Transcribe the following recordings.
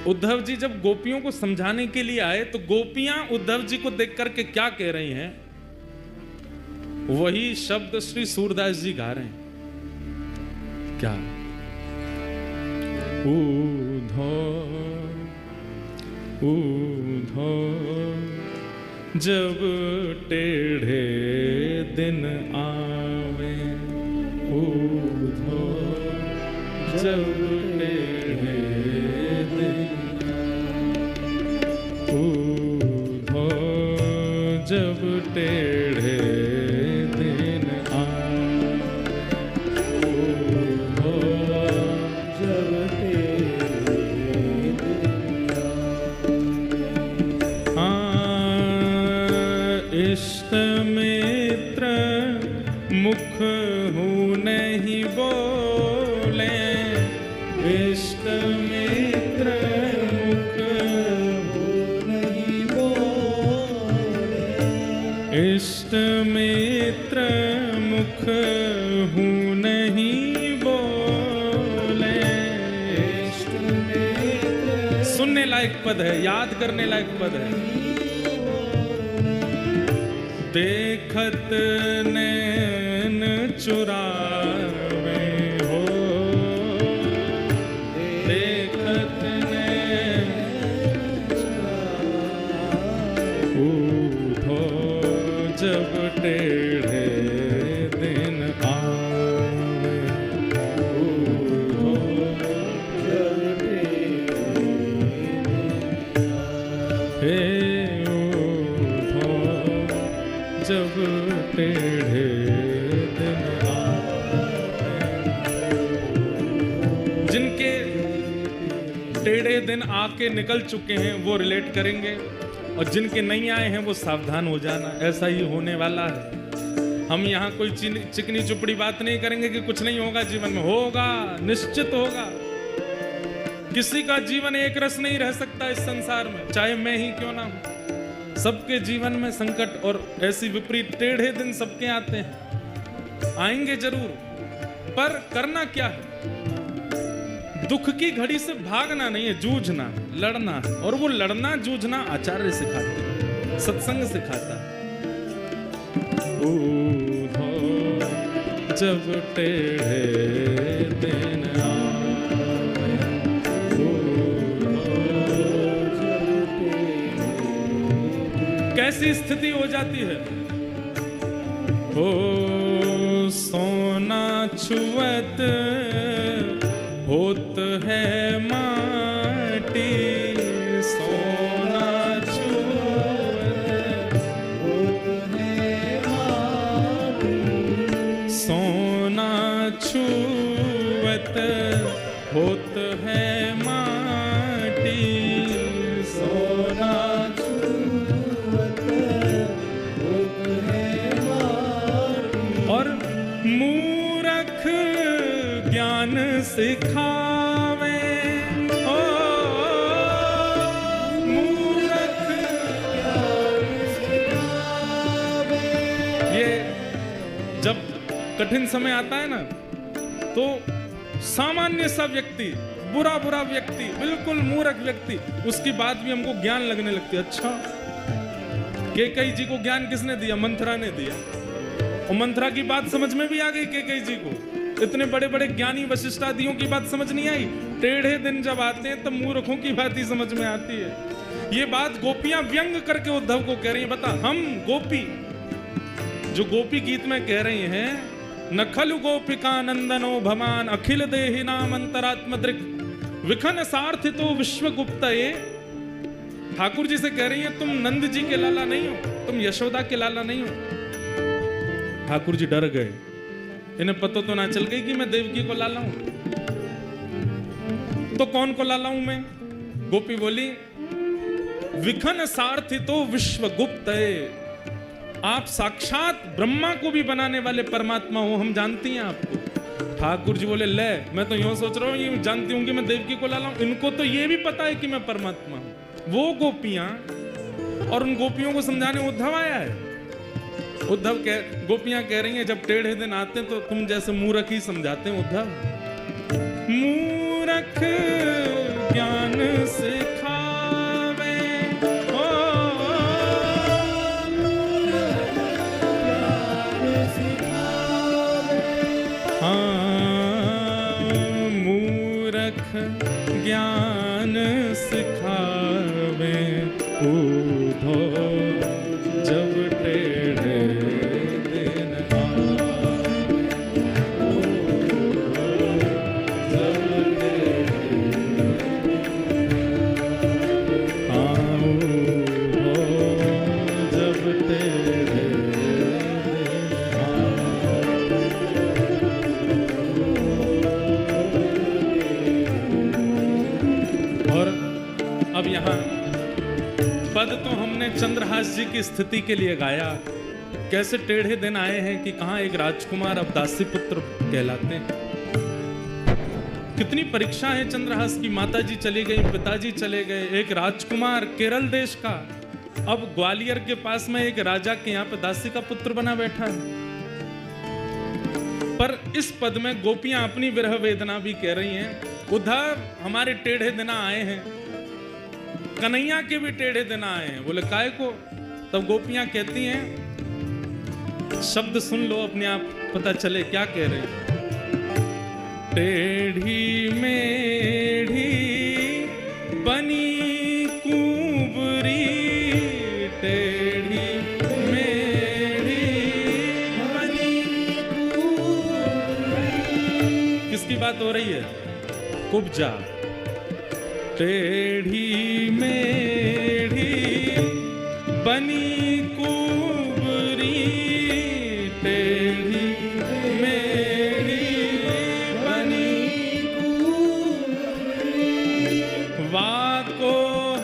उद्धव जी जब गोपियों को समझाने के लिए आए तो गोपियां उद्धव जी को देख करके क्या कह रही हैं, वही शब्द श्री सूरदास जी गा रहे हैं। क्या? उद्धव जब टेढ़े दिन आवे, उद्धव जब टेढ़े दिन, उद्धव जब टेढ़े दिन आवे, उद्धव जब टेढ़े दिन आवे। इष्ट मित्र मुख हूँ नहीं बोले, इष्ट मित्र मुख हूँ नहीं बोले, इष्ट मित्र मुख हूँ नहीं बोले। इष्ट मित्र सुनने लायक पद है, याद करने लायक पद है। देखत नैन चुरावे हो, देखत नैन चुरावे, उद्धव जब टेढ़े दिन आवे, उद्धव जब टेढ़े दिन आवे, जब टेढ़े दिन आवे। जिनके टेढ़े दिन आके निकल चुके हैं वो रिलेट करेंगे, और जिनके नहीं आए हैं वो सावधान हो जाना, ऐसा ही होने वाला है। हम यहाँ कोई चिकनी चुपड़ी बात नहीं करेंगे कि कुछ नहीं होगा जीवन में, होगा, निश्चित होगा। किसी का जीवन एक रस नहीं रह सकता इस संसार में, चाहे मैं ही क्यों ना हूं। सबके जीवन में संकट और ऐसी विपरीत टेढ़े दिन सबके आते हैं, आएंगे जरूर, पर करना क्या है? दुख की घड़ी से भागना नहीं है, जूझना, लड़ना है। और वो लड़ना जूझना आचार्य सिखाते हैं, सत्संग सिखाता है। जब टेढ़े दिन कैसी स्थिति हो जाती है? हो सोना छुअत होत है माटी, सोना छुअत होत है माटी, सोना छुअत होत है माटी, सोना मूरख ज्ञान सिखावे, ओ मूरख ज्ञान सिखावे। ये जब कठिन समय आता है ना, तो सामान्य सा व्यक्ति, बुरा व्यक्ति, बिल्कुल मूर्ख व्यक्ति, उसकी बात भी हमको ज्ञान लगने लगती है। अच्छा, कैकेयी जी को ज्ञान किसने दिया? मंथरा ने दिया। और मंथरा की बात समझ में भी आ गई कैकेयी जी को। इतने बड़े बड़े ज्ञानी वशिष्ठादियों की बात समझ नहीं आई। टेढ़े दिन जब आते हैं तब मूर्खों की बात ही समझ में आती है। ये बात गोपियां व्यंग करके उद्धव को कह रही हैं। बता, हम गोपी, जो गोपी गीत में कह रही हैं, नखलु गोपिका नंदनो भवान अखिल देहि नाम अंतरात्मदृक् विखन सार्थितो विश्वगुप्तये। ठाकुर जी से कह रही हैं, तुम नंद जी के लाला नहीं हो, तुम यशोदा के लाला नहीं हो। ठाकुर जी डर गए, इन्हें पता तो ना चल गई कि मैं देवकी को लाला हूं। तो कौन को लाला हूं मैं? गोपी बोली, विखन सार्थितो विश्वगुप्त, आप साक्षात ब्रह्मा को भी बनाने वाले परमात्मा हो, हम जानती हैं आपको। ठाकुर जी बोले, ले मैं तो यूं सोच रहा हूं, ये जानती हूं कि मैं देवकी को लाला हूं, इनको तो ये भी पता है कि मैं परमात्मा हूं। वो गोपियां, और उन गोपियों को समझाने उद्धव आया है। गोपियां कह रही हैं, जब टेढ़े दिन आते हैं तो तुम जैसे मूर्ख ही समझाते हैं उद्धव। मूर्ख ज्ञान से वदन सिखावे उद्धव जब टेढ़े दिन अब यहाँ पद तो हमने चंद्रहास जी की स्थिति के लिए गाया, कैसे टेढ़े दिन आए हैं कि कहाँ एक राजकुमार अब दासी पुत्र कहलाते हैं। कितनी परीक्षा है चंद्रहास की, माता जी चली गई, पिताजी चले गए, एक राजकुमार केरल देश का अब ग्वालियर के पास में एक राजा के यहाँ पे दासी का पुत्र बना बैठा है। पर इस पद में गोपियां अपनी विरह वेदना भी कह रही हैं, उद्धव हमारे टेढ़े दिन आए हैं, कन्हैया के भी टेढ़े दिन आए हैं। बोले काय को? तब गोपियां कहती हैं, शब्द सुन लो अपने आप पता चले क्या कह रहे हैं। टेढ़ी मेढ़ी बनी कुंवरी, टेढ़ी मेढ़ी बनी कुंवरी। किसकी बात हो रही है? कुब्जा। टेढ़ी मेढ़ी बनी कुंवरी, टेढ़ी मेढ़ी बनी कुंवरी। वाको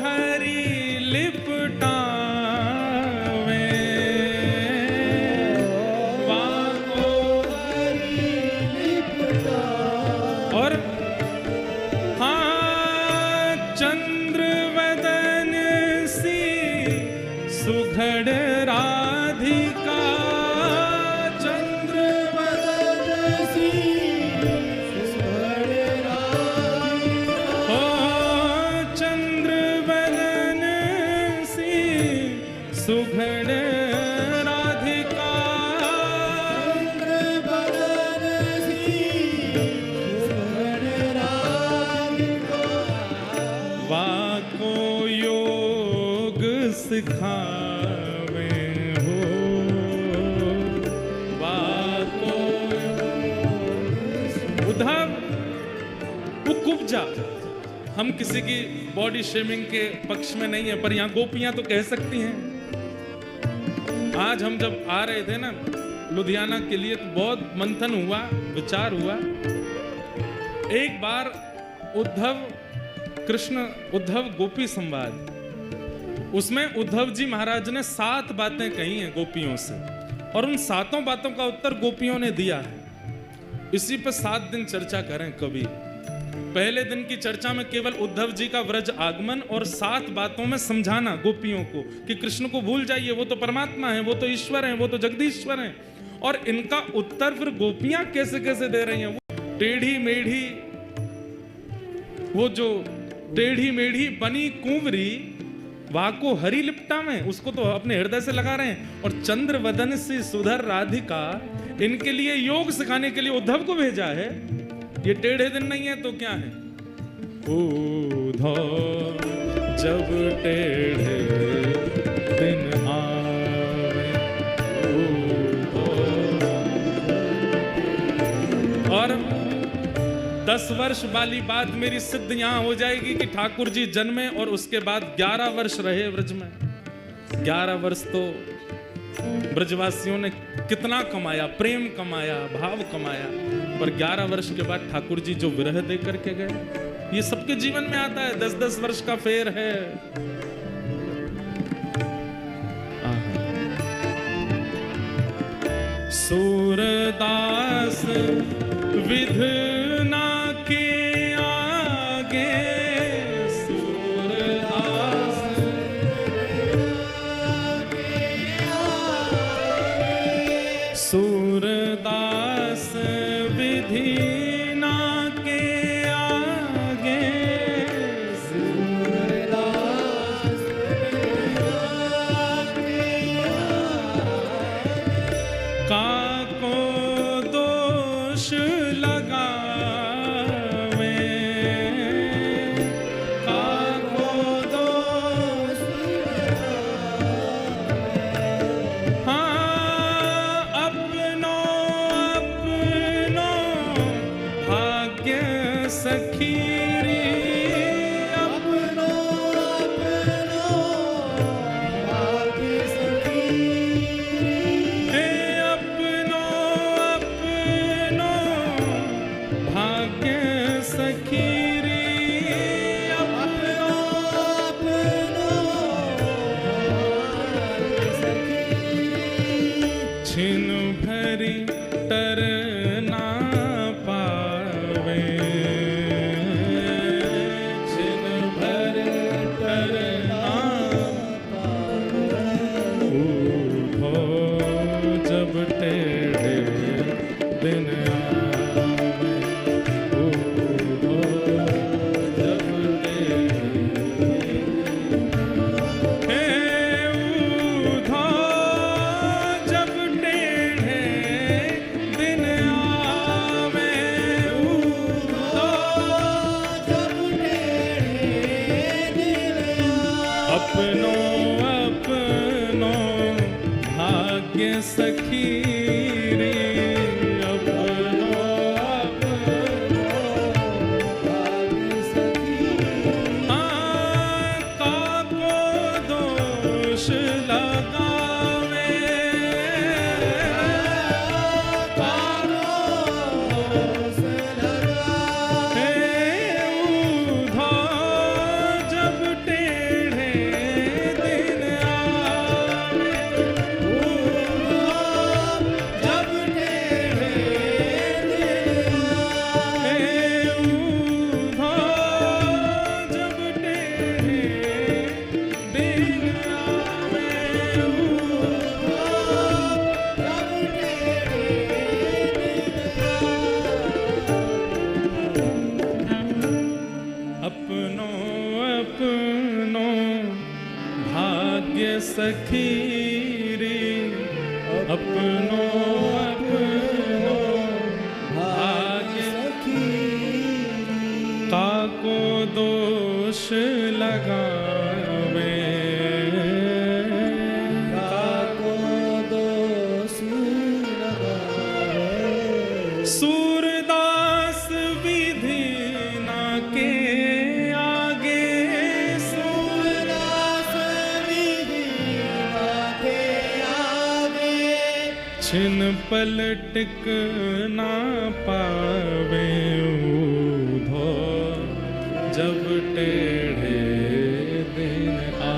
हरी लिपटावे, वाको हरी लिपटावे। और चंद्रवदन सी सुघड़ राधिका, चंद्रवदन सी सुघड़ राधिका, हो चंद्रवदन सी सुघड़ राधिका, चंद्रवदन सी सुघड़ राधिका। वाको योग सिखावे हो, वाको उद्धव वो कुब्जा। हम किसी की बॉडी शेमिंग के पक्ष में नहीं है, पर यहाँ गोपियां तो कह सकती हैं। आज हम जब आ रहे थे ना लुधियाना के लिए तो बहुत मंथन हुआ, विचार हुआ। एक बार उद्धव कृष्ण उद्धव गोपी संवाद, उसमें उद्धव जी महाराज ने 7 बातें कही हैं गोपियों से, और उन 7 बातों का उत्तर गोपियों ने दिया है। इसी पर 7 दिन चर्चा करें कभी। पहले दिन की चर्चा में केवल उद्धव जी का व्रज आगमन और 7 बातों में समझाना गोपियों को कि कृष्ण को भूल जाइए, वो तो परमात्मा है, वो तो ईश्वर है, वो तो जगदीश्वर है। और इनका उत्तर फिर गोपियां कैसे कैसे दे रही हैं। वो टेढ़ी मेढ़ी, वो जो टेढ़ी मेढ़ी बनी कुंवरी, वाको हरी लिपटा में, उसको तो अपने हृदय से लगा रहे हैं। और चंद्रवदन से सुधर राधिका, इनके लिए योग सिखाने के लिए उद्धव को भेजा है। ये टेढ़े दिन नहीं है तो क्या है? उद्धव जब टेढ़े दिन आवे, और 10 वर्ष वाली बात मेरी सिद्ध यहाँ हो जाएगी कि ठाकुर जी जन्मे और उसके बाद 11 वर्ष रहे ब्रज में। 11 वर्ष तो ब्रजवासियों ने कितना कमाया, प्रेम कमाया, भाव कमाया, पर 11 वर्ष के बाद ठाकुर जी जो विरह दे करके गए, ये सबके जीवन में आता है। 10-10 वर्ष का फेर है। सूरदास विधना के आगे, सूरदास सूरदास विधि ना के आगे, सूरदास काको दोष लगा सखी रे अपनो भाग्य सखी काको दोष लगावे दोष लगावे उधा जब टेढ़े दिन आवे जब टेढ़े दिन उधा जब टेढ़े दिन आवे अपनो अपनो भाग्य सखी रे अपनो अपनो भाग्य काको दोष लगावे काको दोष लगावे सूरदास विधि ना के आगे सूरदास विधि माथे आगे छिन पलटिक ना पावे ऊधो जब टेढ़े दिन आ